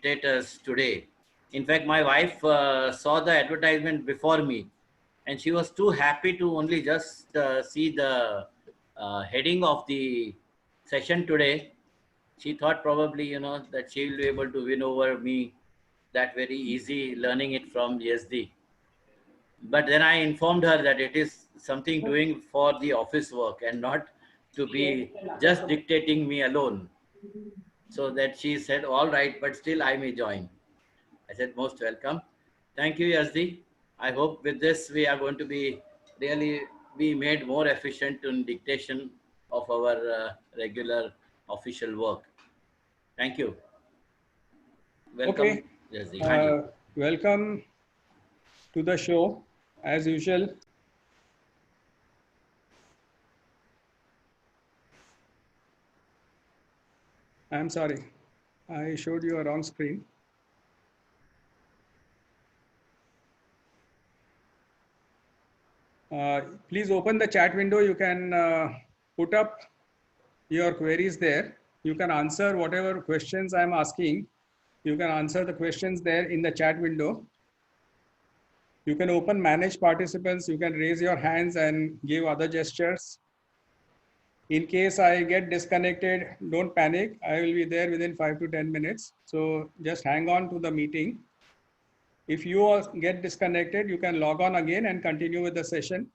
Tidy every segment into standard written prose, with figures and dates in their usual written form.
dictators today. In fact, my wife saw the advertisement before me, and she was too happy to only just see the heading of the session today. She thought probably, that she will be able to win over me that very easy learning it from ESD. But then I informed her that it is something doing for the office work and not to be just dictating me alone. So that she said, all right, but still I may join. I said, most welcome. Thank you, Yazdi. I hope with this we are going to be really be made more efficient in dictation of our regular official work. Thank you. Welcome, Okay. Yazdi. Hanji. Welcome to the show, as usual. I'm sorry, I showed you a wrong screen. Please open the chat window. You can put up your queries there. You can answer whatever questions I'm asking. You can answer the questions there in the chat window. You can open manage participants. You can raise your hands and give other gestures. In case I get disconnected, don't panic. I will be there within 5 to 10 minutes. So just hang on to the meeting. If you get disconnected, you can log on again and continue with the session.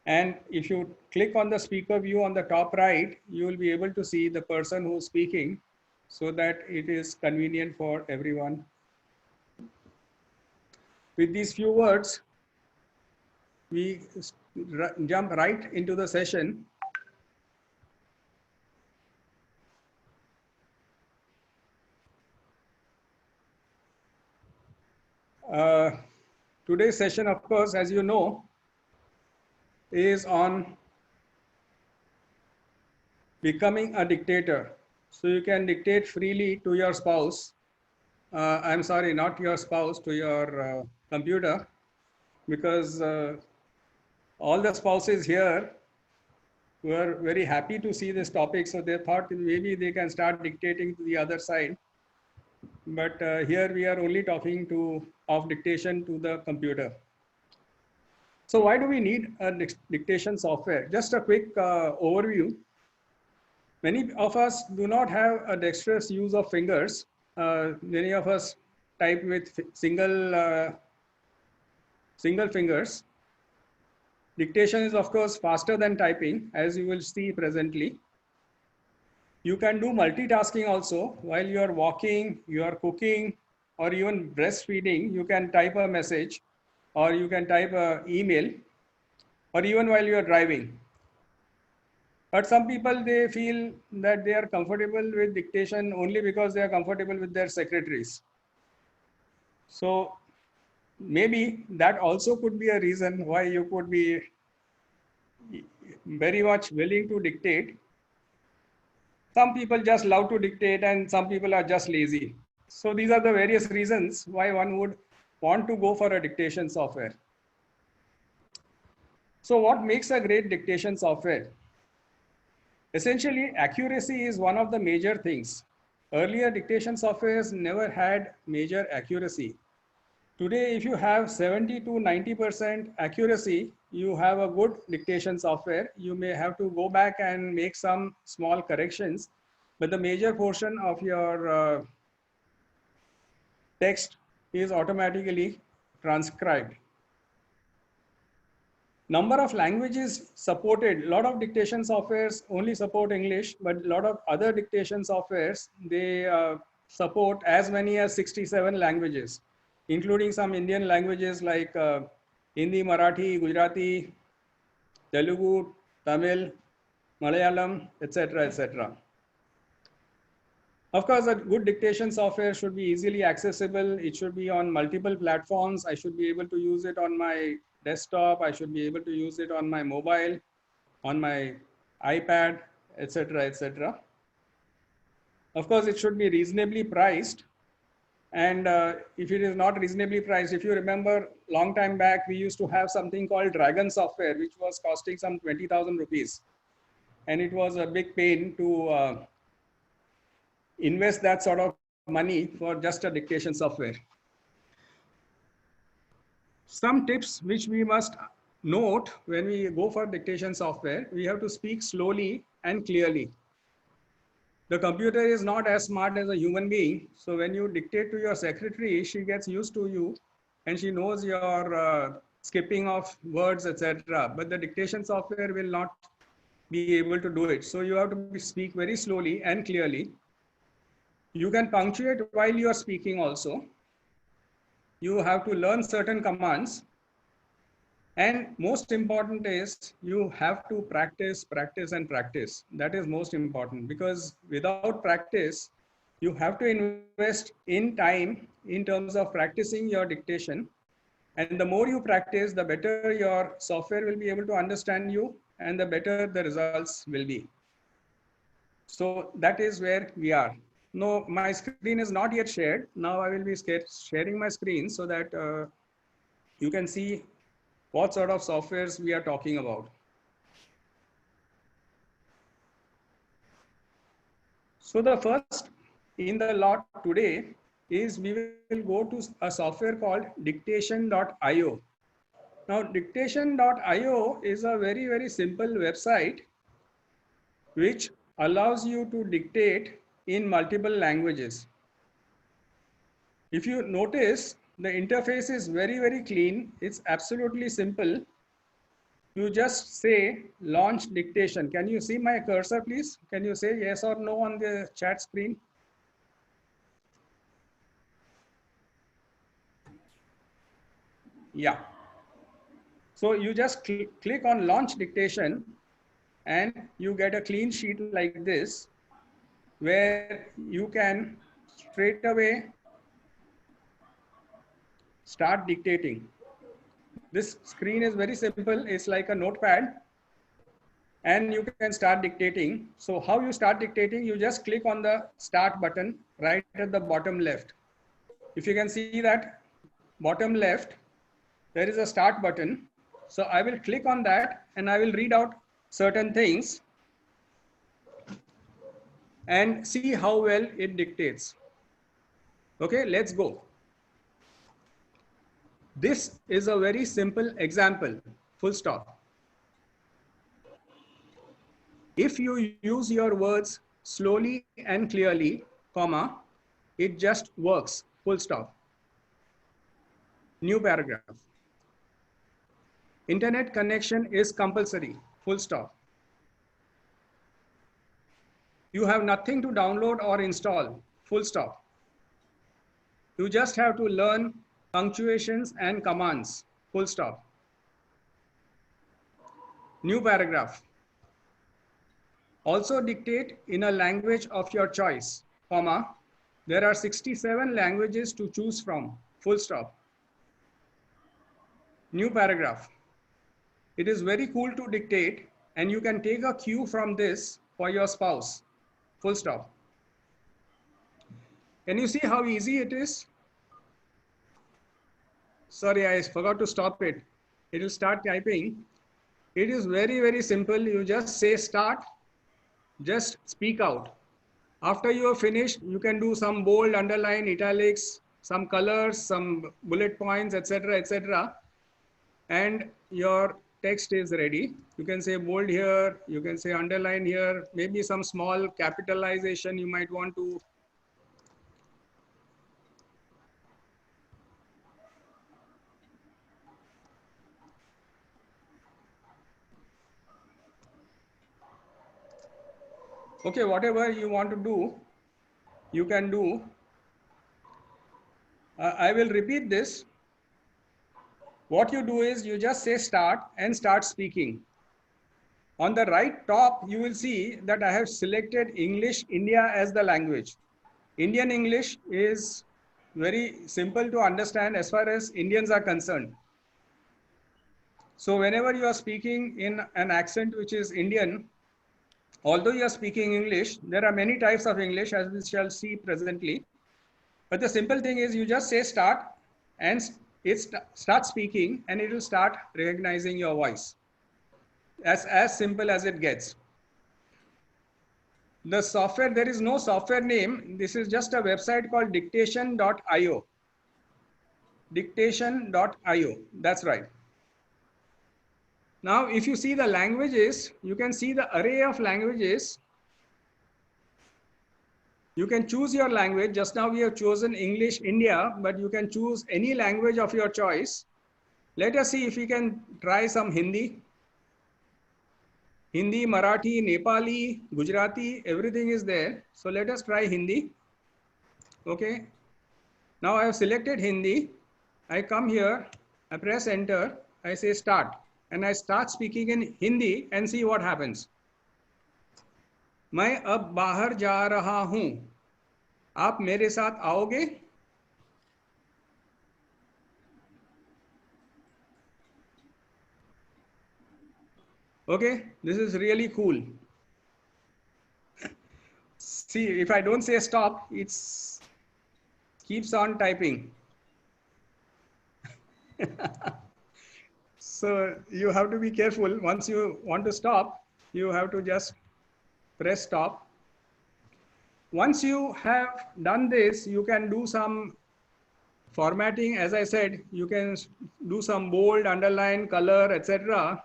And if you click on the speaker view on the top right, you will be able to see the person who's speaking so that it is convenient for everyone. With these few words, we jump right into the session. Today's session, of course, as you know, is on becoming a dictator. So you can dictate freely to your spouse. I'm sorry, not your spouse, to your computer, because all the spouses here were very happy to see this topic. So they thought maybe they can start dictating to the other side. But here we are only talking of dictation to the computer. So why do we need a dictation software? Just a quick overview. Many of us do not have a dexterous use of fingers. Many of us type with single fingers. Dictation is, of course, faster than typing, as you will see presently. You can do multitasking also. While you are walking, you are cooking, or even breastfeeding, you can type a message, or you can type an email, or even while you are driving. But some people, they feel that they are comfortable with dictation only because they are comfortable with their secretaries. So maybe that also could be a reason why you could be very much willing to dictate. Some people just love to dictate and some people are just lazy. So these are the various reasons why one would want to go for a dictation software. So what makes a great dictation software? Essentially, accuracy is one of the major things. Earlier dictation softwares never had major accuracy. Today, if you have 70 to 90% accuracy, you have a good dictation software. You may have to go back and make some small corrections, but the major portion of your text is automatically transcribed. Number of languages supported. A lot of dictation softwares only support English, but a lot of other dictation softwares, they support as many as 67 languages, including some Indian languages like Hindi, Marathi, Gujarati, Telugu, Tamil, Malayalam, etc., etc. Of course, a good dictation software should be easily accessible. It should be on multiple platforms. I should be able to use it on my desktop. I should be able to use it on my mobile, on my iPad, etc., etc. Of course, it should be reasonably priced. And if it is not reasonably priced, if you remember, long time back, we used to have something called Dragon software, which was costing some 20,000 rupees. And it was a big pain to invest that sort of money for just a dictation software. Some tips which we must note when we go for dictation software, we have to speak slowly and clearly. The computer is not as smart as a human being. So when you dictate to your secretary, she gets used to you and she knows your skipping of words, etc. But the dictation software will not be able to do it. So you have to speak very slowly and clearly. You can punctuate while you are speaking also. You have to learn certain commands. And most important is you have to practice, practice, and practice. That is most important, because without practice, you have to invest in time in terms of practicing your dictation. And the more you practice, the better your software will be able to understand you and the better the results will be. So that is where we are. No, my screen is not yet shared. Now I will be sharing my screen so that you can see what sort of softwares we are talking about. So the first in the lot today is we will go to a software called dictation.io. Now dictation.io is a very, very simple website which allows you to dictate in multiple languages. If you notice, the interface is very, very clean. It's absolutely simple. You just say launch dictation. Can you see my cursor, please? Can you say yes or no on the chat screen? Yeah. So you just click on launch dictation and you get a clean sheet like this, where you can straight away start dictating. This screen is very simple. It's like a notepad and you can start dictating. So how you start dictating, you just click on the start button right at the bottom left. If you can see that bottom left, there is a start button. So I will click on that and I will read out certain things and see how well it dictates. Okay, let's go. This is a very simple example, full stop. If you use your words slowly and clearly, comma, it just works, full stop. New paragraph. Internet connection is compulsory, full stop. You have nothing to download or install, full stop. You just have to learn punctuations and commands, full stop. New paragraph. Also dictate in a language of your choice, comma. There are 67 languages to choose from, full stop. New paragraph. It is very cool to dictate and you can take a cue from this for your spouse, full stop. Can you see how easy it is? Sorry, I forgot to stop it. It will start typing. It is very, very simple. You just say start, just speak out. After you have finished, you can do some bold, underline, italics, some colors, some bullet points, etc., etc. And your text is ready. You can say bold here, you can say underline here, maybe some small capitalization you might want to. Okay, whatever you want to do, you can do. I will repeat this. What you do is you just say start and start speaking. On the right top, you will see that I have selected English India as the language. Indian English is very simple to understand as far as Indians are concerned. So whenever you are speaking in an accent which is Indian, although you are speaking English, there are many types of English as we shall see presently. But the simple thing is you just say start and it starts speaking and it will start recognizing your voice. As simple as it gets. The software, there is no software name. This is just a website called dictation.io. Dictation.io. That's right. Now, if you see the languages, you can see the array of languages. You can choose your language. Just now we have chosen English India, but you can choose any language of your choice. Let us see if we can try some Hindi. Hindi, Marathi, Nepali, Gujarati, everything is there. So let us try Hindi. Okay. Now I have selected Hindi. I come here, I press enter, I say start, and I start speaking in Hindi and see what happens. मैं अब बाहर जा रहा हूं, आप मेरे साथ आओगे? Okay, this is really cool. See, if I don't say stop, it keeps on typing. So you have to be careful. Once you want to stop, you have to just press stop. Once you have done this, you can do some formatting. As I said, you can do some bold, underline, color, etc.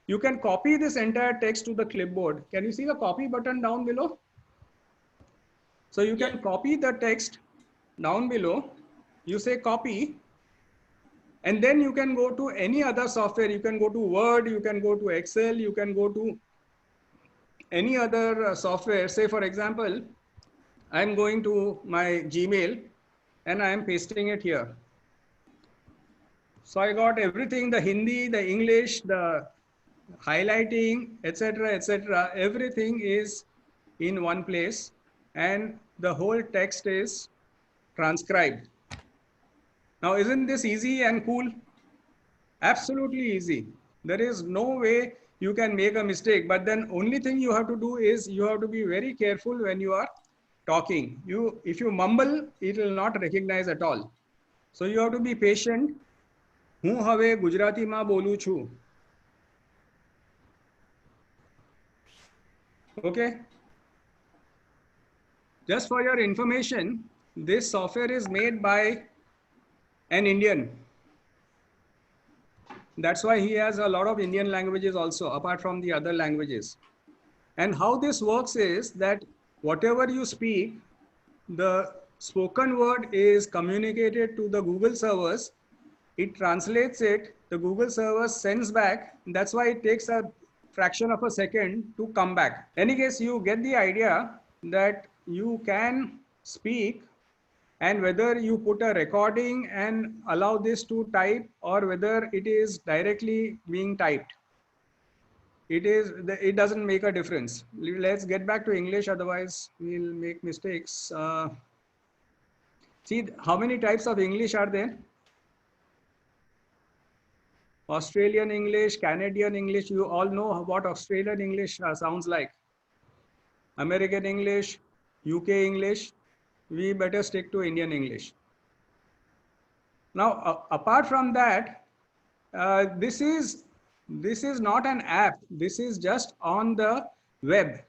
You can copy this entire text to the clipboard. Can you see the copy button down below? So you can copy the text down below. You say copy, and then you can go to any other software. You can go to Word, you can go to Excel, you can go to any other software. Say, for example, I'm going to my Gmail and I'm pasting it here. So I got everything, the Hindi, the English, the highlighting, etc., etc. Everything is in one place, and the whole text is transcribed. Now, isn't this easy and cool? Absolutely easy. There is no way you can make a mistake, but then only thing you have to do is you have to be very careful when you are talking. If you mumble, it will not recognize at all. So you have to be patient. હું હવે ગુજરાતીમાં બોલું છું. Okay. Just for your information, this software is made by an Indian. That's why he has a lot of Indian languages also, apart from the other languages. And how this works is that whatever you speak, the spoken word is communicated to the Google servers. It translates it, the Google server sends back. That's why it takes a fraction of a second to come back. In any case, you get the idea that you can speak, and whether you put a recording and allow this to type, or whether it is directly being typed, it doesn't make a difference. Let's get back to English, otherwise we'll make mistakes. See, how many types of English are there? Australian English, Canadian English, you all know what Australian English sounds like. American English, UK English, we better stick to Indian English. Now, apart from that, this is not an app. This is just on the web.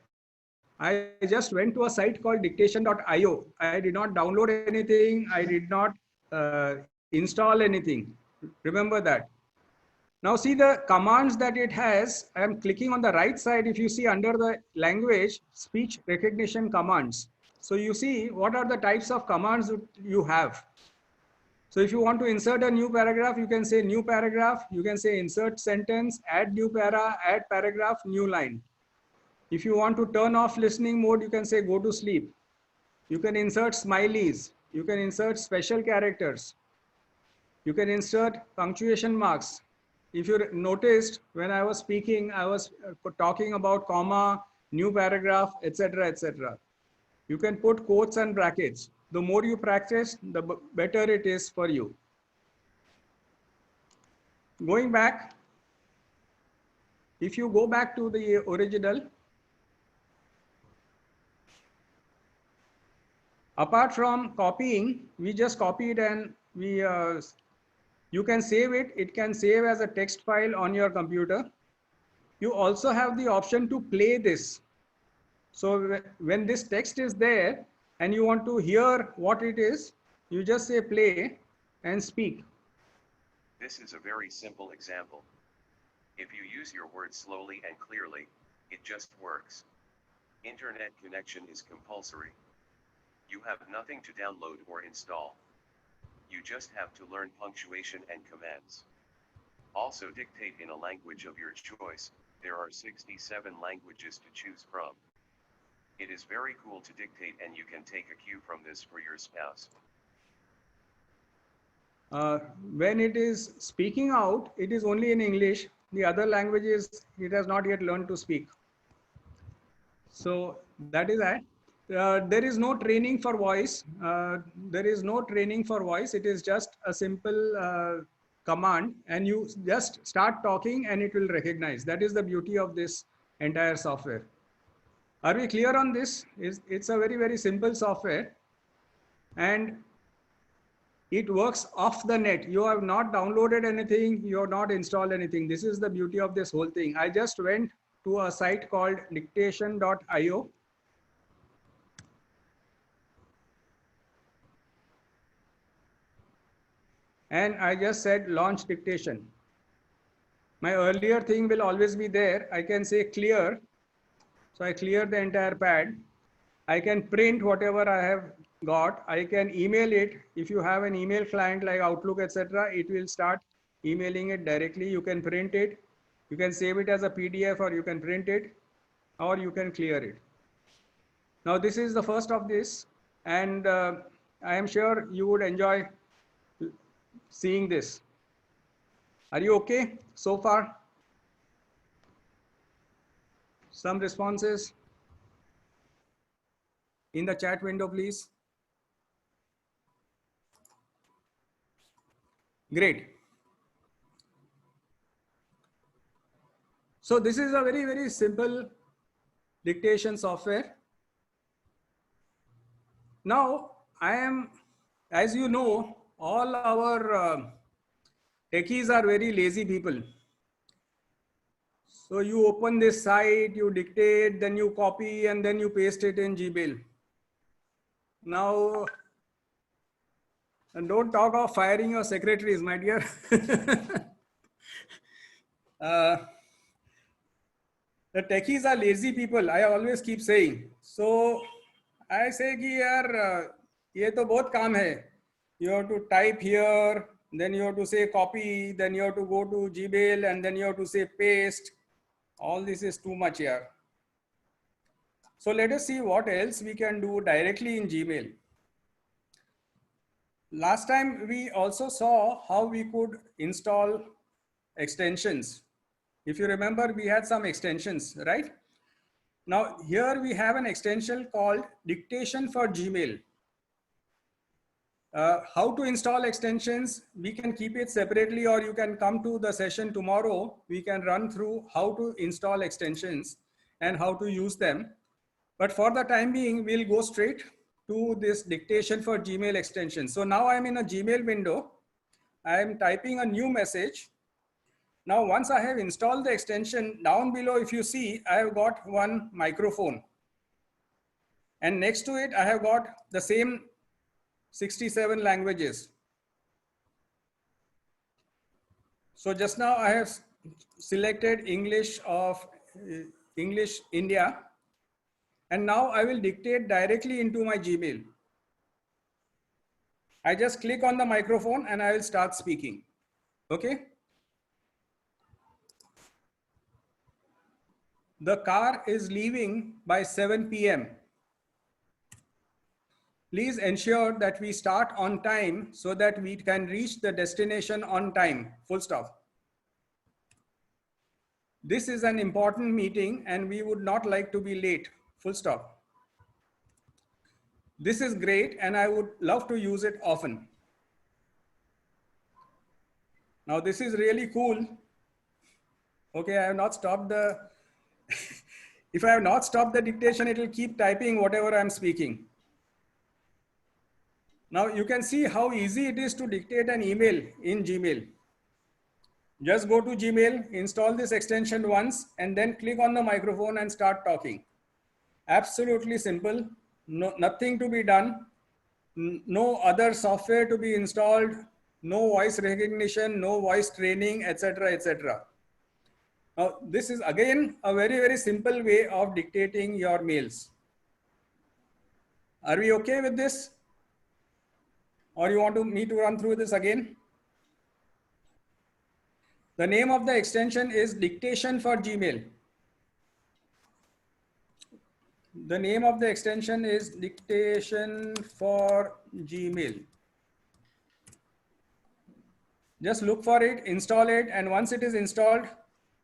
I just went to a site called dictation.io. I did not download anything. I did not install anything. Remember that. Now see the commands that it has. I am clicking on the right side. If you see under the language, speech recognition commands. So you see what are the types of commands you have. So if you want to insert a new paragraph, you can say new paragraph. You can say insert sentence, add new para, add paragraph, new line. If you want to turn off listening mode, you can say go to sleep. You can insert smileys. You can insert special characters. You can insert punctuation marks. If you noticed, when I was speaking, I was talking about comma, new paragraph, etc., etc. You can put quotes and brackets. The more you practice, the better it is for you. Going back, if you go back to the original, apart from copying, we just copied and you can save it. It can save as a text file on your computer. You also have the option to play this. So when this text is there and you want to hear what it is, you just say play and speak. This is a very simple example. If you use your words slowly and clearly, it just works. Internet connection is compulsory. You have nothing to download or install. You just have to learn punctuation and commands. Also dictate in a language of your choice. There are 67 languages to choose from. It is very cool to dictate, and you can take a cue from this for your spouse. When it is speaking out, it is only in English. The other languages, it has not yet learned to speak. So that is that. There is no training for voice. There is no training for voice. It is just a simple command, and you just start talking and it will recognize. That is the beauty of this entire software. Are we clear on this? It's a very, very simple software, and it works off the net. You have not downloaded anything. You have not installed anything. This is the beauty of this whole thing. I just went to a site called dictation.io. And I just said launch dictation. My earlier thing will always be there. I can say clear. So I clear the entire pad. I can print whatever I have got. I can email it. If you have an email client like Outlook, etc., it will start emailing it directly. You can print it. You can save it as a PDF, or you can print it, or you can clear it. Now this is the first of this, and I am sure you would enjoy seeing this. Are you okay so far? Some responses in the chat window, please. Great. So this is a very, very simple dictation software. Now I am, as you know, all our techies are very lazy people. So you open this site, you dictate, then you copy, and then you paste it in Gmail. Now, and don't talk of firing your secretaries, my dear. The techies are lazy people. I always keep saying. So I say कि यार ये तो बहुत काम है. You have to type here, then you have to say copy, then you have to go to Gmail, and then you have to say paste. All this is too much here. So let us see what else we can do directly in Gmail. Last time we also saw how we could install extensions. If you remember, we had some extensions, right? Now here we have an extension called Dictation for Gmail. How to install extensions, we can keep it separately, or you can come to the session tomorrow. We can run through how to install extensions and how to use them. But for the time being, we'll go straight to this Dictation for Gmail extension. So now I'm in a Gmail window. I'm typing a new message. Now, once I have installed the extension, down below, if you see, I have got one microphone. And next to it, I have got the same 67 languages. So just now I have selected English India. And now I will dictate directly into my Gmail. I just click on the microphone and I will start speaking. Okay. The car is leaving by 7 p.m. Please ensure that we start on time so that we can reach the destination on time. Full stop. This is an important meeting and we would not like to be late. Full stop. This is great and I would love to use it often. Now this is really cool. Okay, I have not stopped the, if I have not stopped the dictation, it will keep typing whatever I'm speaking. Now you can see how easy it is to dictate an email in Gmail. Just go to Gmail, install this extension once, and then click on the microphone and start talking. Absolutely simple. No, nothing to be done. No other software to be installed. No voice recognition, no voice training, etc., etc. Now, this is again a very, very simple way of dictating your mails. Are we okay with this? Or you want me to run through this again? The name of the extension is Dictation for Gmail. The name of the extension is Dictation for Gmail. Just look for it, install it, and once it is installed,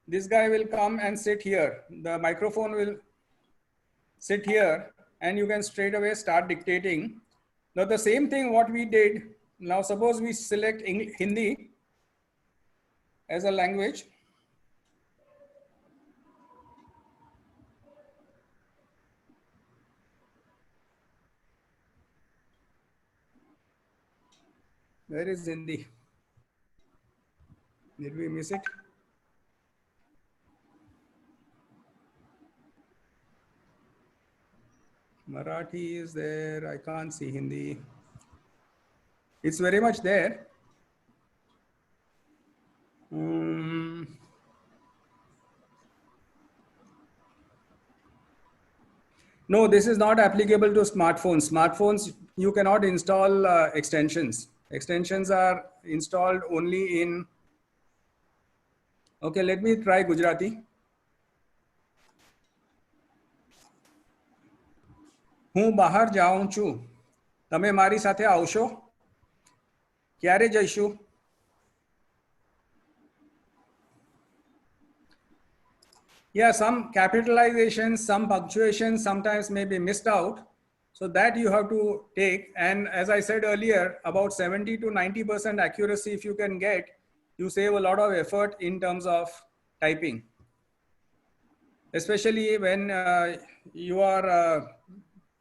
this guy will come and sit here. The microphone will sit here, and you can straight away start dictating. Now the same thing what we did, now suppose we select Hindi as a language. Where is Hindi? Did we miss it? Marathi is there. I can't see Hindi. It's very much there. No, this is not applicable to smartphones. Smartphones, you cannot install extensions. Extensions are installed only in. Okay, let me try Gujarati. હું બહાર જાઉં છું. તમે મારી સાથે આવશો? ક્યારે જઈશું? Yeah, some capitalizations, some punctuations sometimes may be missed out. So that you have to take. And as I said earlier, about 70 to 90% accuracy, if you can get, you save a lot of effort in terms of typing. Especially when you are,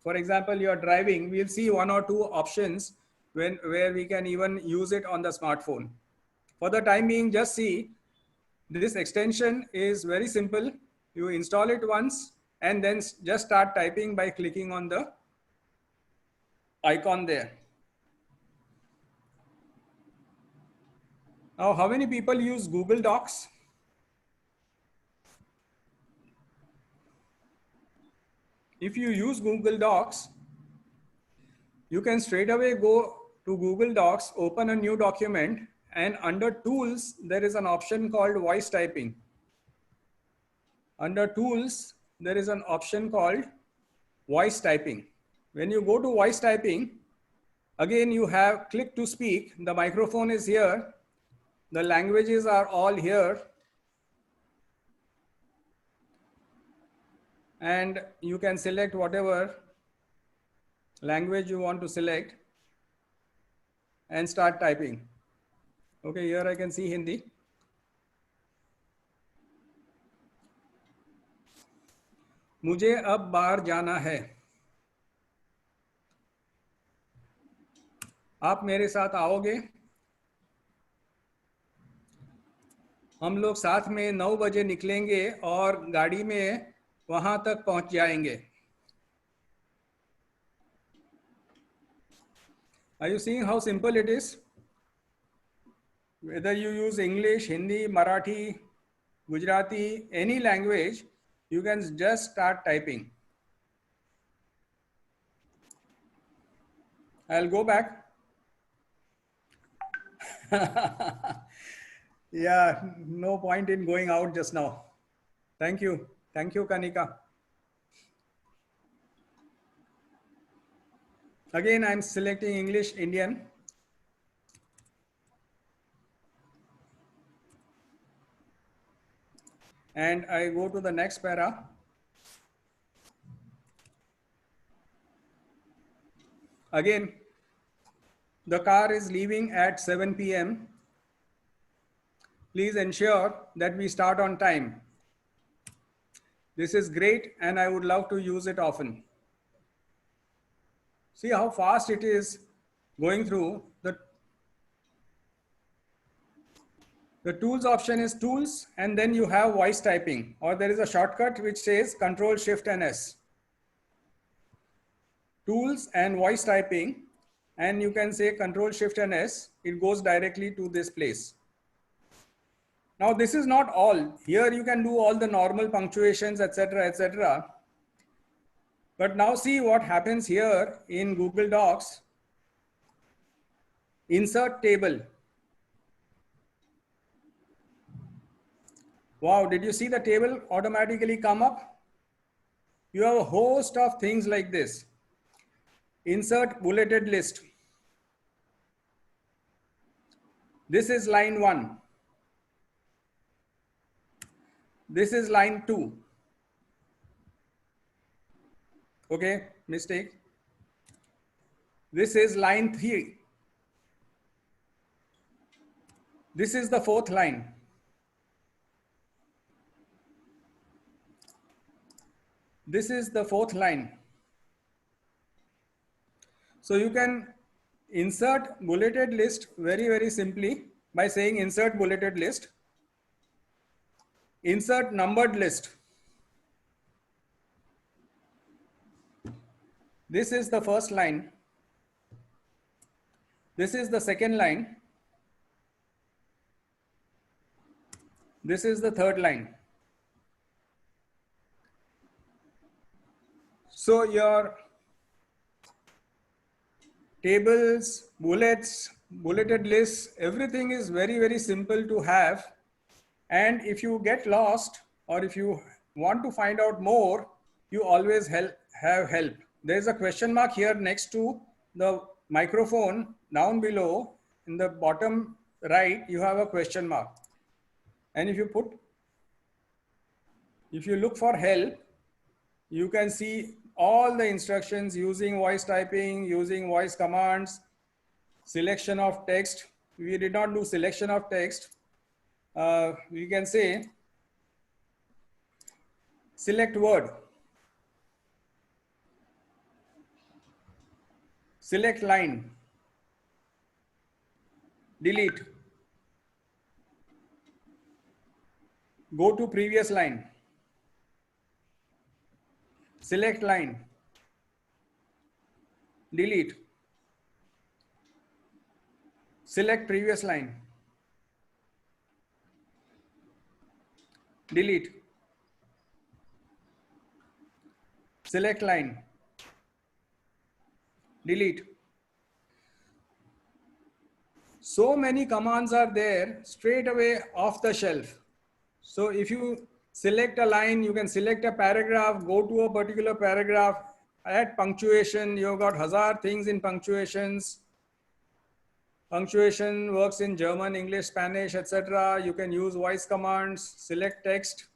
for example, you are driving, we'll see one or two options where we can even use it on the smartphone. For the time being, just see, this extension is very simple. You install it once and then just start typing by clicking on the icon there. Now, how many people use Google Docs? If you use Google Docs, you can straight away go to Google Docs, open a new document, and under Tools, there is an option called Voice Typing. Under Tools, there is an option called Voice Typing. When you go to Voice Typing, again, you have click to speak. The microphone is here. The languages are all here. And you can select whatever language you want to select and start typing. Okay, here I can see Hindi. मुझे अब बाहर जाना है. आप मेरे साथ आओगे? हम लोग साथ में 9 बजे निकलेंगे और गाड़ी में वहां तक पहुंच जाएंगे. Are you seeing how simple it is? Whether you use English, Hindi, Marathi, Gujarati, any language, you can just start typing. I'll go back. Yeah, no point in going out just now. Thank you. Thank you, Kanika. Again, I'm selecting English, Indian. And I go to the next para. Again, the car is leaving at 7 p.m. Please ensure that we start on time. This is great and I would love to use it often. See how fast it is going through. The tools option is tools, and then you have voice typing, or there is a shortcut which says Control Shift and S. tools and voice typing, and you can say Control Shift and S, it goes directly to this place. Now this is not all. Here you can do all the normal punctuations, etc., etc. But now see what happens here in Google Docs. Insert table. Wow, did you see the table automatically come up? You have a host of things like this. Insert bulleted list. This is line 1. This is line 2. Okay, mistake. This is line 3. This is the 4th line. This is the 4th line. So you can insert bulleted list very, very simply by saying insert bulleted list. Insert numbered list. This is the first line. This is the second line. This is the third line. So your tables, bullets, bulleted lists, everything is very, very simple to have. And if you get lost or if you want to find out more, you always have help. There is a question mark here next to the microphone down below in the bottom right, you have a question mark. And if you look for help, you can see all the instructions using voice typing, using voice commands, selection of text. We did not do selection of text. We can say select word, select line, delete, go to previous line, select line, delete, select previous line, delete, select line, delete. So many commands are there straight away off the shelf. So if you select a line, you can select a paragraph, go to a particular paragraph, add punctuation. You've got 1,000 things in punctuations. Punctuation works in German, English, Spanish, etc. You can use voice commands, select text,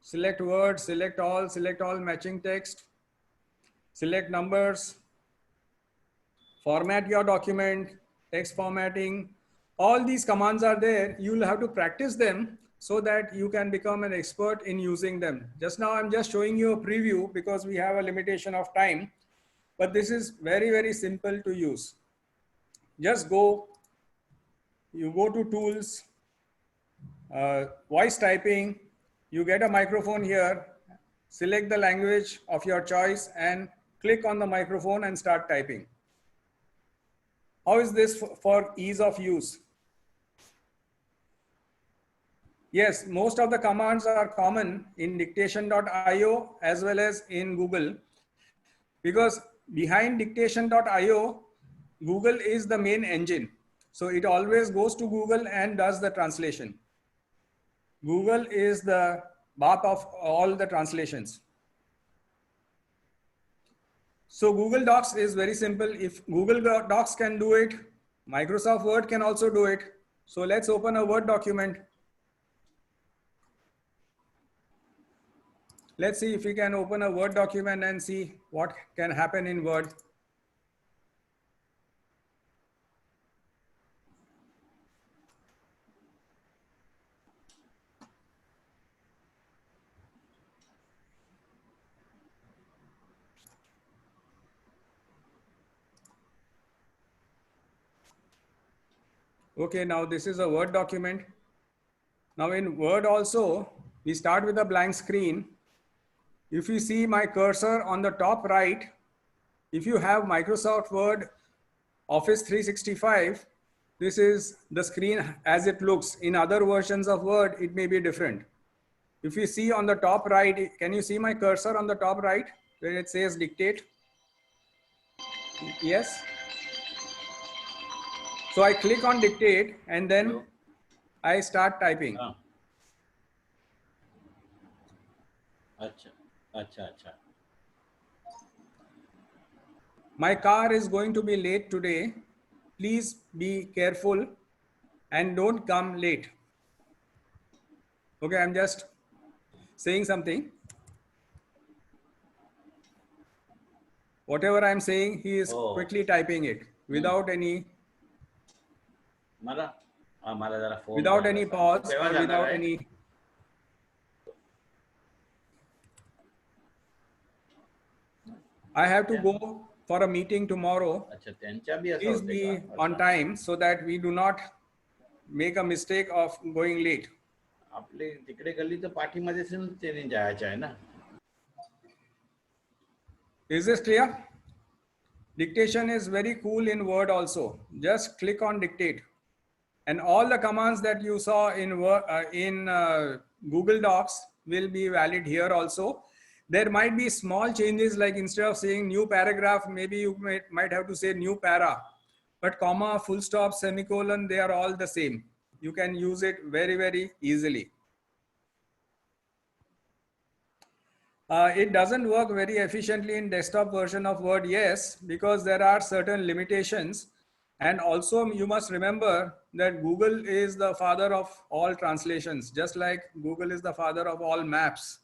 select words, select all matching text, select numbers, format your document, text formatting. All these commands are there. You'll have to practice them so that you can become an expert in using them. Just now, I'm just showing you a preview because we have a limitation of time, but this is very, very simple to use. Just you go to tools, voice typing, you get a microphone here, select the language of your choice and click on the microphone and start typing. How is this for ease of use? Yes, most of the commands are common in dictation.io as well as in Google, because behind dictation.io, Google is the main engine. So it always goes to Google and does the translation. Google is the bath of all the translations. So Google Docs is very simple. If Google Docs can do it, Microsoft Word can also do it. So let's open a Word document. Let's see if we can open a Word document and see what can happen in Word. Okay, now this is a Word document. Now in Word also, we start with a blank screen. If you see my cursor on the top right, If you have Microsoft Word, Office 365, this is the screen as it looks. In other versions of Word, it may be different. If you see on the top right, can you see my cursor on the top right where it says dictate? Yes. So I click on dictate and then I start typing. हाँ. अच्छा अच्छा अच्छा. My car is going to be late today. Please be careful and don't come late. Okay, I'm just saying something. Whatever I'm saying, he is Oh. quickly typing it without any मला जरा phone without any pause or without any. I have to go for a meeting tomorrow. अच्छा त्यांच्या B असं Please होते be का? on time so that we do not make a mistake of going late. आपले तिकडे गल्लीचं पाठीमध्ये त्यांनी जायचं आहे ना. Is this clear? Dictation is very cool in Word also. Just click on dictate. And all the commands that you saw in Google Docs will be valid here also. There might be small changes, like instead of saying new paragraph, maybe you might have to say new para. But comma, full stop, semicolon, they are all the same. You can use it very, very easily. It doesn't work very efficiently in desktop version of Word, yes, because there are certain limitations. And also you must remember that Google is the father of all translations, just like Google is the father of all maps.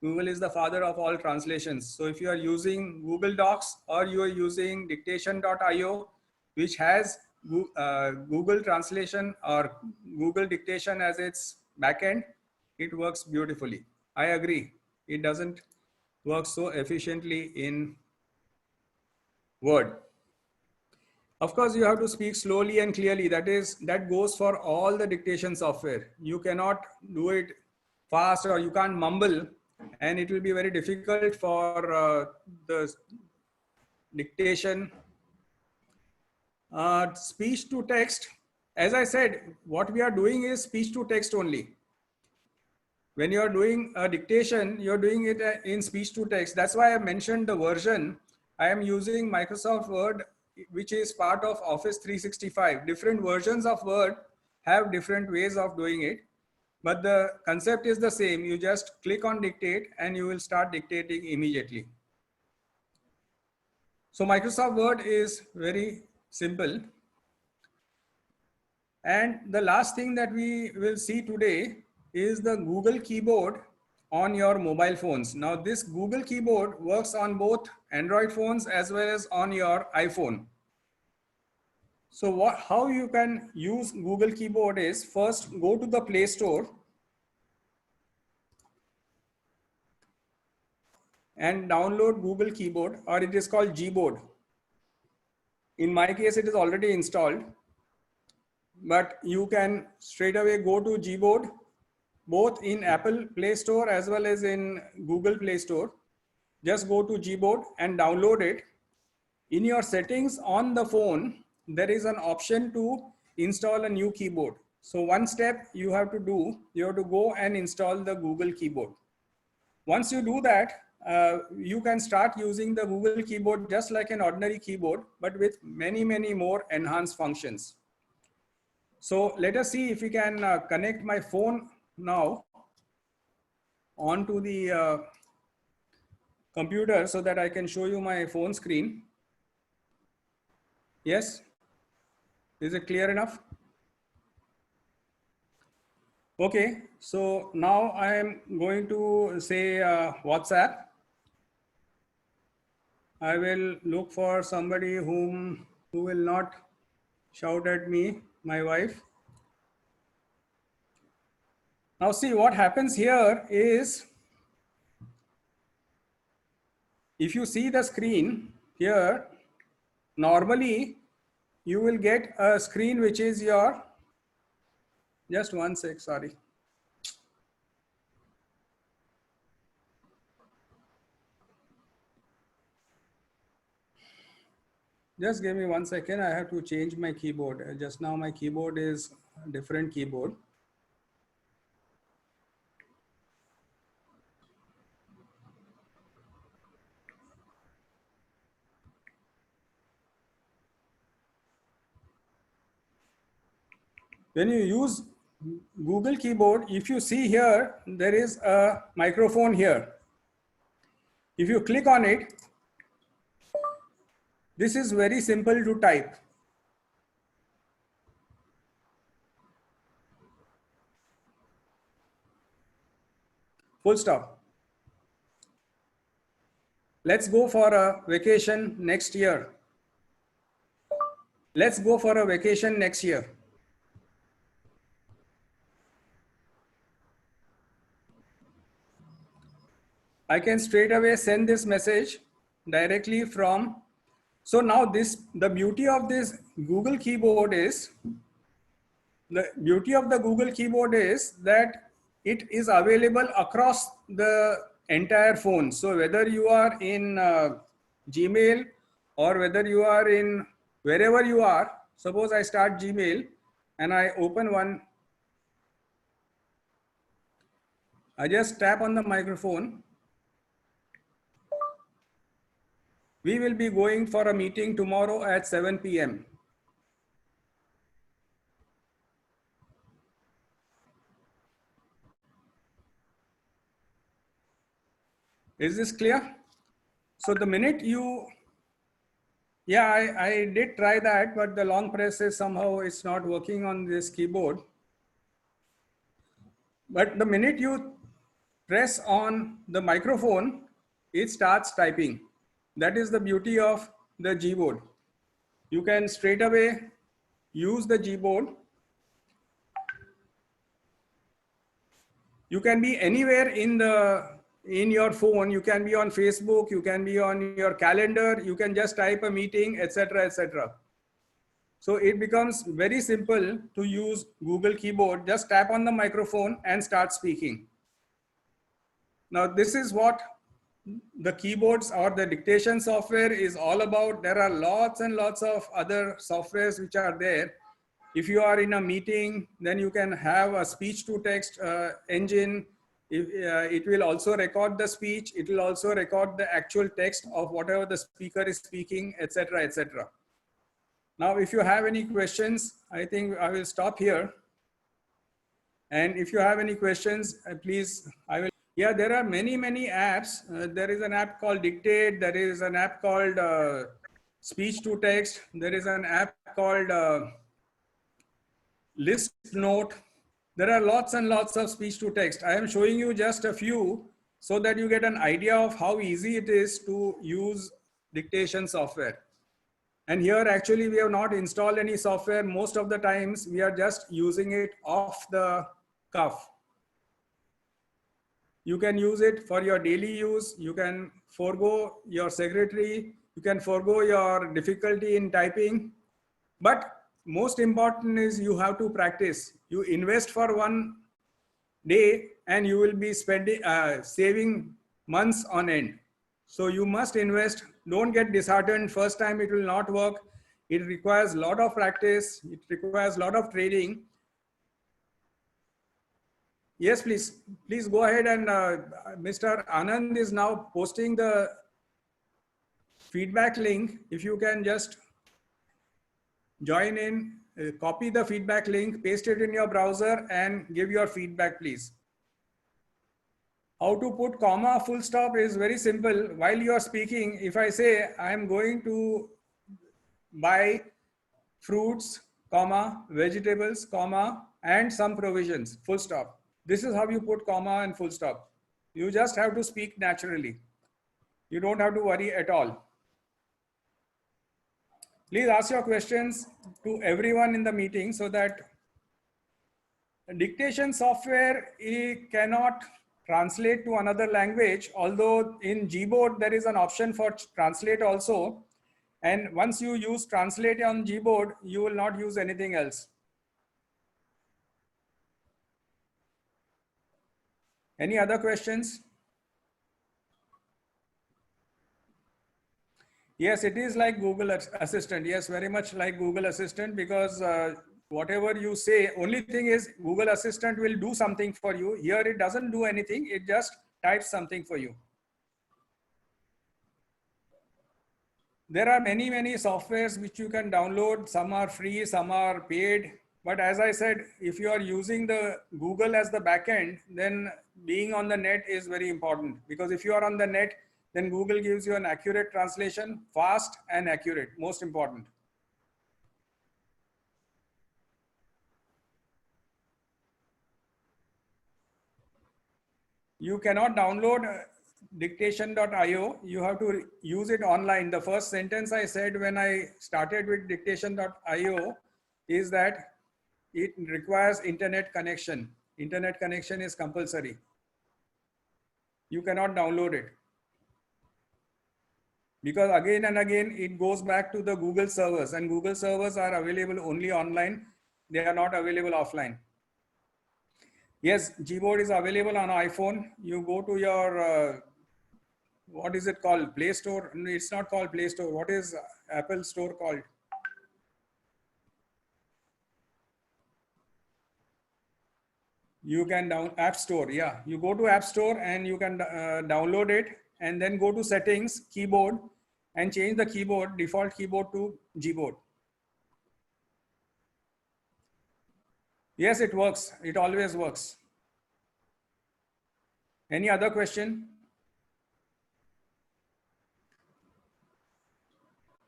Google is the father of all translations. So if you are using Google Docs or you are using dictation.io, which has Google translation or Google dictation as its backend, it works beautifully. I agree. It doesn't work so efficiently in Word. Of course, you have to speak slowly and clearly. That goes for all the dictation software. You cannot do it fast, or you can't mumble, and it will be very difficult for the dictation. Speech to text. As I said, what we are doing is speech to text only. When you are doing a dictation, you're doing it in speech to text. That's why I mentioned the version. I am using Microsoft Word, which is part of Office 365. Different versions of Word have different ways of doing it, but the concept is the same. You just click on dictate and you will start dictating immediately. So Microsoft Word is very simple. And the last thing that we will see today is the Google keyboard on your mobile phones. Now this Google keyboard works on both Android phones as well as on your iPhone. So how you can use Google keyboard is, first go to the Play Store and download Google keyboard, or it is called Gboard. In my case, it is already installed, but you can straight away go to Gboard, both in Apple Play Store as well as in Google Play Store. Just go to Gboard and download it. In your settings on the phone, there is an option to install a new keyboard. So one step you have to do, you have to go and install the Google keyboard. Once you do that, you can start using the Google keyboard just like an ordinary keyboard, but with many, many more enhanced functions. So let us see if we can connect my phone now onto the computer so that I can show you my phone screen. Yes? Is it clear enough? Okay, so now I am going to say WhatsApp. I will look for somebody who will not shout at me, my wife. Now see, what happens here is, if you see the screen here, normally you will get a screen which is your, just one sec, sorry. Just give me 1 second. I have to change my keyboard. Just now my keyboard is a different keyboard. When you use Google keyboard, if you see here, there is a microphone here. If you click on it, this is very simple to type. Full stop. Let's go for a vacation next year. Let's go for a vacation next year. I can straight away send this message directly from. So now the beauty of this Google keyboard is, that it is available across the entire phone. So whether you are in Gmail or whether you are in wherever you are, suppose I start Gmail and I open one, I just tap on the microphone. We will be going for a meeting tomorrow at 7 p.m. Is this clear? So the minute you, yeah, I did try that, but the long press is somehow it's not working on this keyboard. But the minute you press on the microphone, it starts typing. That is the beauty of the Gboard. You can straight away use the Gboard. You can be anywhere in your phone. You can be on Facebook, you can be on your calendar, you can just type a meeting, etc., etc. So it becomes very simple to use Google keyboard. Just tap on the microphone and start speaking. Now this is what the keyboards or the dictation software is all about. There are lots and lots of other softwares which are there. If you are in a meeting, then you can have a speech to text engine. It will also record the speech. It will also record the actual text of whatever the speaker is speaking, etc., etc. Now, if you have any questions, I think I will stop here. And if you have any questions, please, I will. Yeah, there are many, many apps. There is an app called Dictate. There is an app called Speech to Text. There is an app called List Note. There are lots and lots of speech to text. I am showing you just a few so that you get an idea of how easy it is to use dictation software. And here actually we have not installed any software. Most of the times we are just using it off the cuff. You can use it for your daily use. You can forego your secretary. You can forego your difficulty in typing. But most important is you have to practice. You invest for one day and you will be spending, saving months on end. So you must invest. Don't get disheartened. First time it will not work. It requires a lot of practice. It requires a lot of training. Yes, please. Please go ahead, and Mr. Anand is now posting the feedback link. If you can just join in, copy the feedback link, paste it in your browser and give your feedback, please. How to put comma, full stop is very simple. While you are speaking, if I say I am going to buy fruits, comma, vegetables, comma, and some provisions, full stop. This is how you put comma and full stop. You just have to speak naturally. You don't have to worry at all. Please ask your questions to everyone in the meeting so that dictation software cannot translate to another language, although in Gboard there is an option for translate also. And once you use translate on Gboard, you will not use anything else. Any other questions? Yes, it is like Google Assistant. Yes, very much like Google Assistant, because whatever you say, only thing is Google Assistant will do something for you. Here it doesn't do anything. It just types something for you. There are many softwares which you can download. Some are free, some are paid. But as I said, if you are using the Google as the backend, then being on the net is very important, because if you are on the net, then Google gives you an accurate translation, fast and accurate, most important. You cannot download dictation.io. You have to use it online. The first sentence I said when I started with dictation.io is that it requires internet connection. Internet connection is compulsory. You cannot download it, because again and again it goes back to the Google servers, and Google servers are available only online. They are not available offline. Yes, Gboard is available on iPhone. You go to your what is it called? Play Store? No, it's not called Play Store. What is Apple Store called? You can App Store. Yeah, you go to App Store and you can download it, and then go to settings, keyboard, and change the keyboard, default keyboard, to Gboard. Yes, it works. It always works. Any other question?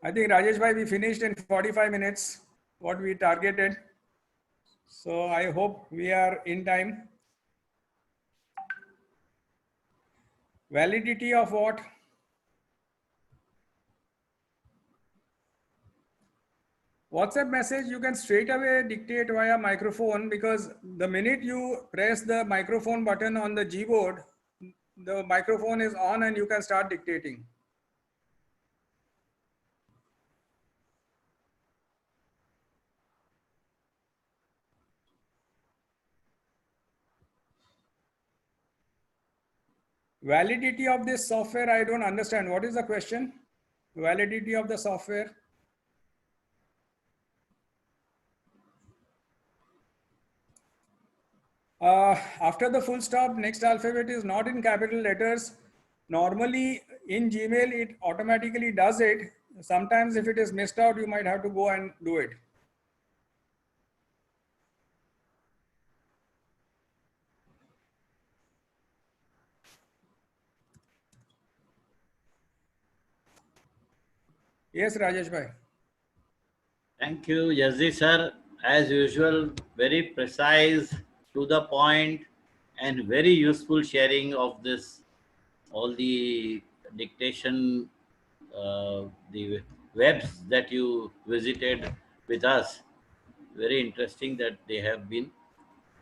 I think Rajesh bhai, we finished in 45 minutes, what we targeted. So I hope we are in time. Validity of what? WhatsApp message, you can straight away dictate via microphone, because the minute you press the microphone button on the Gboard, the microphone is on and you can start dictating. Validity of this software, I don't understand. What is the question? Validity of the software? After the full stop, next alphabet is not in capital letters. Normally in Gmail, it automatically does it. Sometimes if it is missed out, you might have to go and do it. Yes, Rajesh bhai. Thank you, Yazdi sir. As usual, very precise, to the point, and very useful sharing of this, all the dictation, the webs that you visited with us. Very interesting that they have been.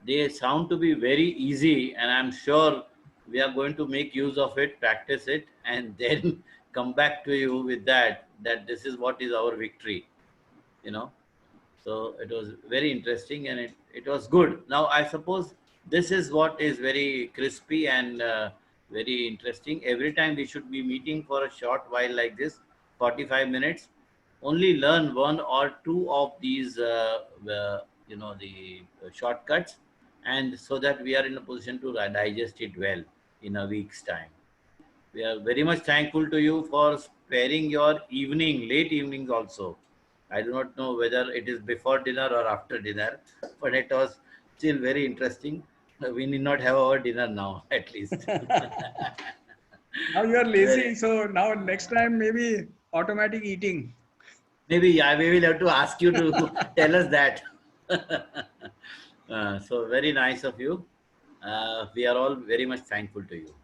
They sound to be very easy, and I'm sure we are going to make use of it, practice it, and then come back to you with that this is what is our victory, you know. So it was very interesting, and it was good. Now I suppose this is what is very crispy and very interesting. Every time we should be meeting for a short while like this, 45 minutes, only learn one or two of these the shortcuts, and so that we are in a position to digest it well in a week's time. We are very much thankful to you for sparing your evening, late evenings also. I do not know whether it is before dinner or after dinner, but it was still very interesting. We need not have our dinner now, at least. Now you are lazy, Very, so now next time maybe automatic eating. maybe, yeah, we will have to ask you to tell us that. So very nice of you. We are all very much thankful to you.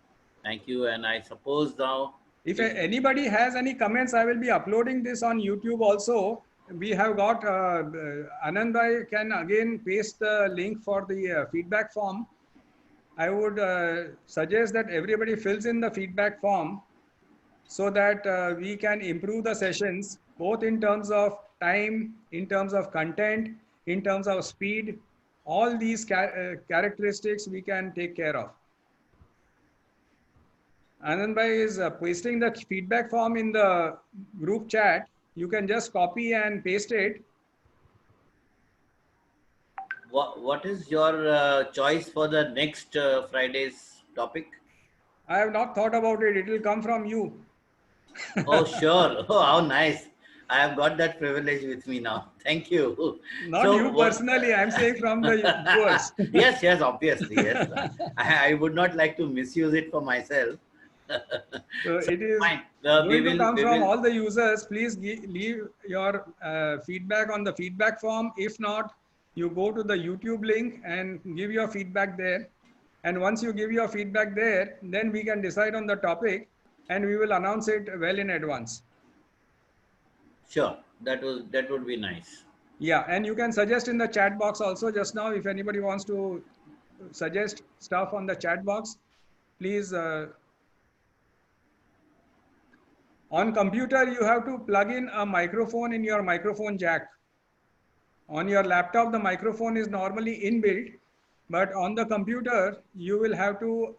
Thank you. And I suppose now, If anybody has any comments, I will be uploading this on YouTube also. We have got Anand bhai can again paste the link for the feedback form. I would suggest that everybody fills in the feedback form, so that we can improve the sessions, both in terms of time, in terms of content, in terms of speed. All these characteristics we can take care of. Anand Bhai is pasting the feedback form in the group chat. You can just copy and paste it. What is your choice for the next Friday's topic? I have not thought about it. It will come from you. Oh, sure. Oh, how nice. I have got that privilege with me now. Thank you. Not So, you what? personally. I'm saying from the viewers. Yes, yes, obviously, yes. I would not like to misuse it for myself. So So, it is fine. going to come We from will. all the users. Please leave your feedback on the feedback form. If not, you go to the YouTube link and give your feedback there. And once you give your feedback there, then we can decide on the topic and we will announce it well in advance. Sure, that would be nice. Yeah, and you can suggest in the chat box also just now if anybody wants to suggest stuff on the chat box, please. On computer, you have to plug in a microphone in your microphone jack. On your laptop, the microphone is normally inbuilt, but on the computer, you will have to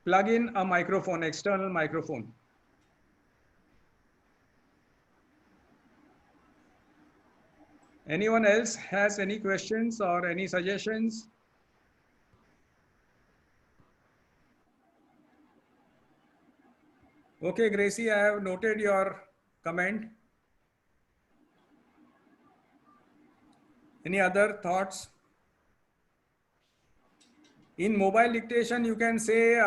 plug in a microphone, external microphone. Anyone else has any questions or any suggestions? Okay, Gracie, I have noted your comment. Any other thoughts? In mobile dictation, you can say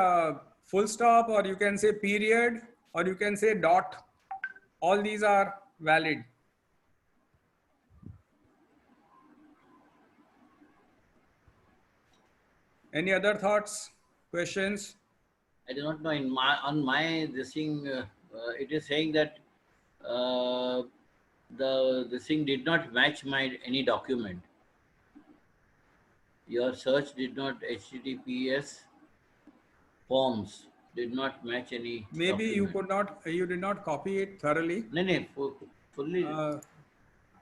full stop, or you can say period, or you can say dot. All these are valid. Any other thoughts, questions? I do not know. In my on my this thing, it is saying that uh, the this thing did not match my any document. Your search did not HTTPS forms did not match any Maybe document. you did not copy it thoroughly. No, no, fully. Uh,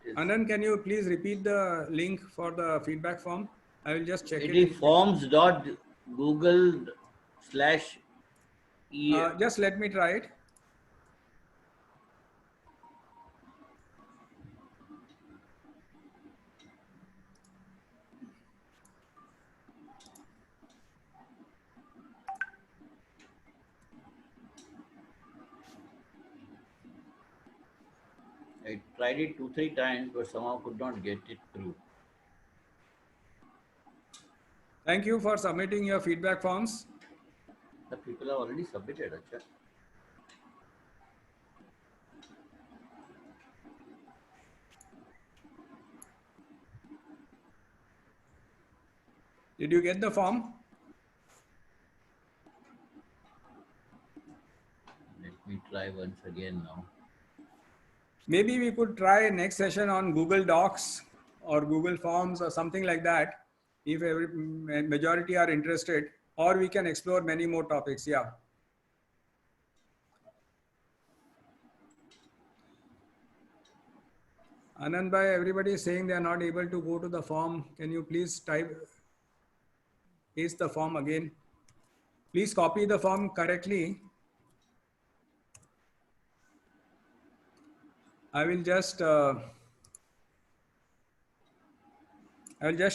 Is, Anand, can you please repeat the link for the feedback form? I will just check it it in. is forms dot Google slash e. Just let me try it. I tried it 2 3 times, but somehow could not get it through. Thank you for submitting your feedback forms. The people have already submitted. Acha. Did you get the form? Let me try once again now. Maybe we could try next session on Google Docs or Google Forms or something like that, if every majority are interested, or we can explore many more topics. Yeah. Anand bhai, everybody is saying they are not able to go to the form. Can you please paste the form again? Please copy the form correctly. I will just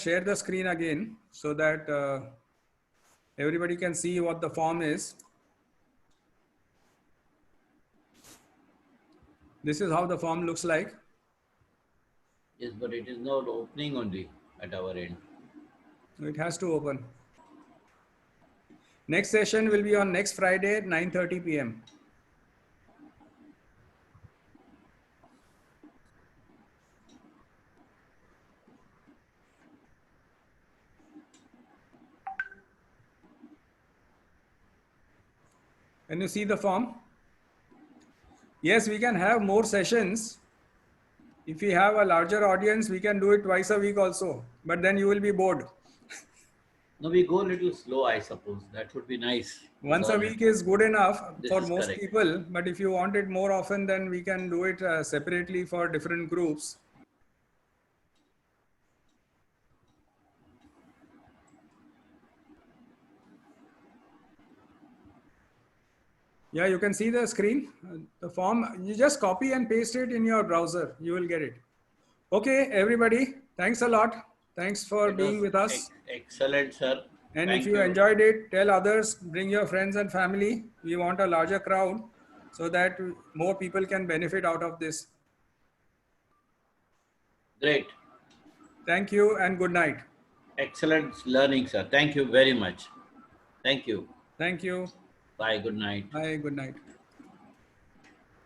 share the screen again so that everybody can see what the form is. This is how the form looks like. Yes, but it is not opening only at our end. It has to open. Next session will be on next Friday at 9:30 p.m. Can you see the form? Yes, we can have more sessions. If we have a larger audience, we can do it twice a week also, but then you will be bored. No, we go a little slow, I suppose. That would be nice. Once a Because week is good enough this for is most correct. people, but if you want it more often, then we can do it separately for different groups. Yeah, you can see the screen. The form, you just copy and paste it in your browser. You will get it. Okay, everybody. Thanks a lot. Thanks for It was being with us. excellent, sir. And if Thank you you. enjoyed it, tell others, bring your friends and family. We want a larger crowd so that more people can benefit out of this. Great. Thank you and good night. Excellent learning, sir. Thank you very much. Thank you. Thank you. Bye. Good night. Bye. Good night.